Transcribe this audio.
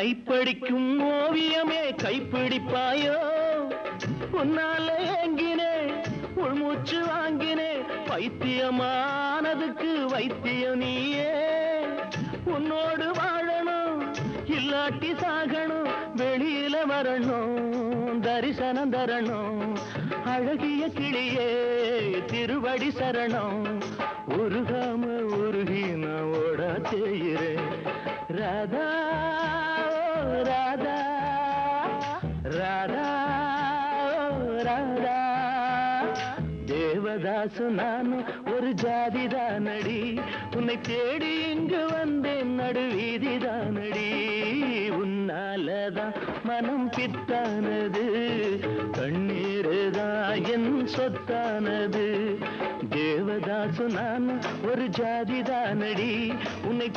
கைப்படிக்கும் ஓவியமே கைப்பிடிப்பாயோ உன்னால ஏங்கினே உள்மூச்சு வாங்கினே பைத்தியமானதுக்கு வைத்தியம் நீயே உன்னோடு வாழணும் இல்லாட்டி சாகணும் வெளியில வரணும் தரிசனம் தரணும் அழகிய கிளியே திருவடி சரணம் உருகாம உருகி நான் ஓட செய்கிறேன் ராதா ராதா ராதா ராதா தேவதாசு நான் ஒரு ஜாதிதானடி உன்னை தேடி இங்கு வந்தேன் நடுவீதிதானடி உன்னாலதான் மனம் பித்தானது கண்ணீருதான் என் சொத்தானது தேவதாசு நான் ஒரு ஜாதிதானடி உன்னை